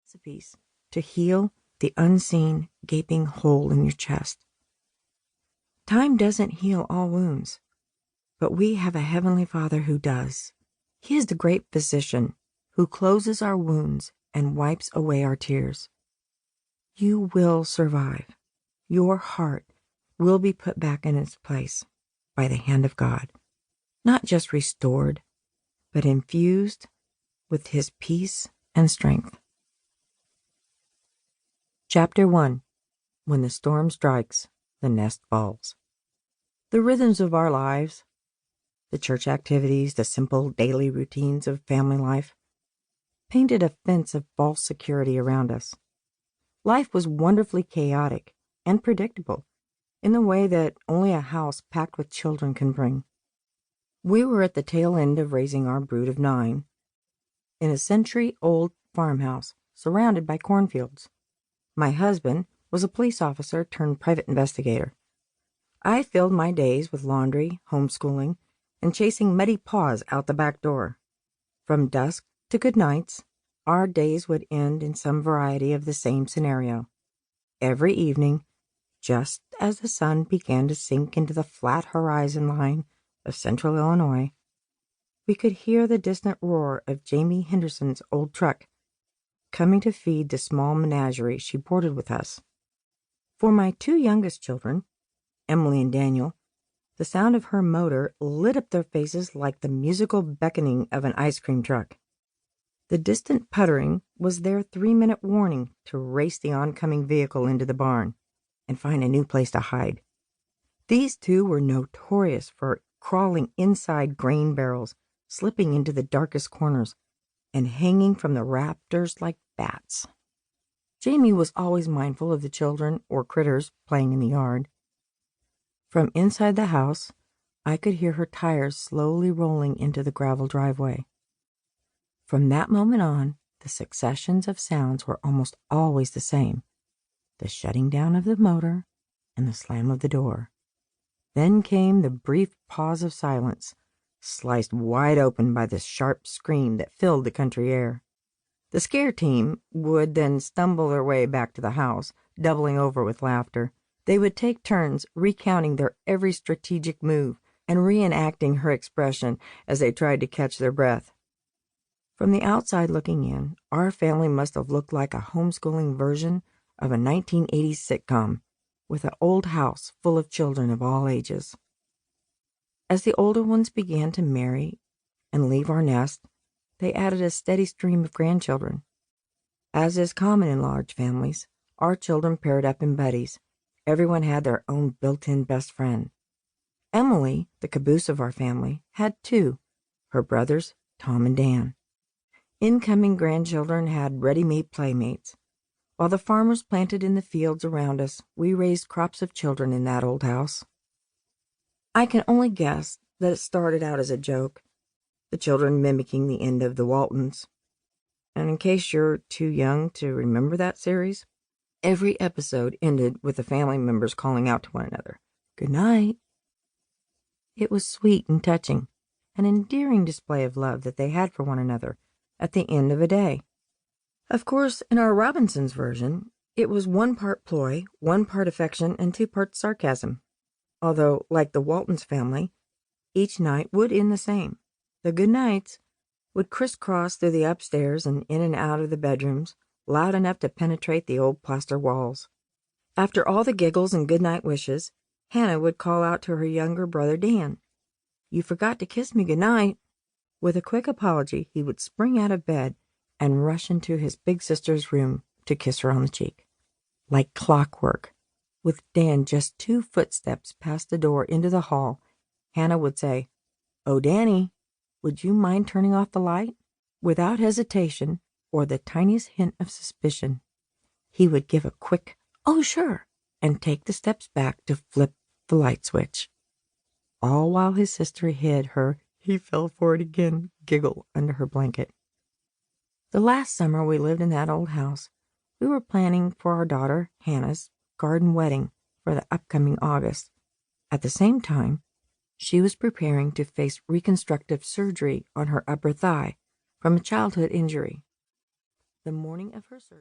recipes to heal the unseen gaping hole in your chest. Time doesn't heal all wounds, but we have a Heavenly Father who does. He is the great physician who closes our wounds and wipes away our tears. You will survive. Your heart will be put back in its place by the hand of God, not just restored, but infused with His peace and strength. Chapter 1. When the storm strikes, the nest falls. The rhythms of our lives, the church activities, the simple daily routines of family life, painted a fence of false security around us. Life was wonderfully chaotic and predictable in the way that only a house packed with children can bring. We were at the tail end of raising our brood of 9 in a century-old farmhouse surrounded by cornfields. My husband was a police officer turned private investigator. I filled my days with laundry, homeschooling, and chasing muddy paws out the back door. From dusk to good nights, our days would end in some variety of the same scenario. Every evening, just as the sun began to sink into the flat horizon line of central Illinois, we could hear the distant roar of Jamie Henderson's old truck coming to feed the small menagerie she boarded with us. For my 2 youngest children, Emily and Daniel, the sound of her motor lit up their faces like the musical beckoning of an ice cream truck. The distant puttering was their 3-minute warning to race the oncoming vehicle into the barn and find a new place to hide. These 2 were notorious for crawling inside grain barrels, slipping into the darkest corners, and hanging from the rafters like bats. Jamie was always mindful of the children or critters playing in the yard. From inside the house, I could hear her tires slowly rolling into the gravel driveway. From that moment on, the successions of sounds were almost always the same: the shutting down of the motor and the slam of the door. Then came the brief pause of silence, sliced wide open by the sharp scream that filled the country air. The scare team would then stumble their way back to the house, doubling over with laughter. They would take turns recounting their every strategic move and reenacting her expression as they tried to catch their breath. From the outside looking in, our family must have looked like a homeschooling version of a 1980s sitcom, with an old house full of children of all ages. As the older ones began to marry and leave our nest, they added a steady stream of grandchildren. As is common in large families, our children paired up in buddies. Everyone had their own built-in best friend. Emily, the caboose of our family, had 2, her brothers, Tom and Dan. Incoming grandchildren had ready-made playmates. While the farmers planted in the fields around us, we raised crops of children in that old house. I can only guess that it started out as a joke, the children mimicking the end of the Waltons. And in case you're too young to remember that series, every episode ended with the family members calling out to one another, "Good night." It was sweet and touching, an endearing display of love that they had for one another at the end of a day. Of course, in our Robinsons version, it was 1 part ploy, 1 part affection, and 2 parts sarcasm. Although, like the Waltons family, each night would end the same. The good nights would crisscross through the upstairs and in and out of the bedrooms, loud enough to penetrate the old plaster walls. After all the giggles and good night wishes, Hannah would call out to her younger brother Dan, "You forgot to kiss me good night." With a quick apology, he would spring out of bed and rush into his big sister's room to kiss her on the cheek. Like clockwork, with Dan just 2 footsteps past the door into the hall, Hannah would say, "Oh, Danny, would you mind turning off the light?" Without hesitation or the tiniest hint of suspicion, he would give a quick, "Oh, sure," and take the steps back to flip the light switch. All while his sister hid her "he fell for it again" giggle under her blanket. The last summer we lived in that old house, we were planning for our daughter Hannah's garden wedding for the upcoming August. At the same time, she was preparing to face reconstructive surgery on her upper thigh from a childhood injury. The morning of her surgery,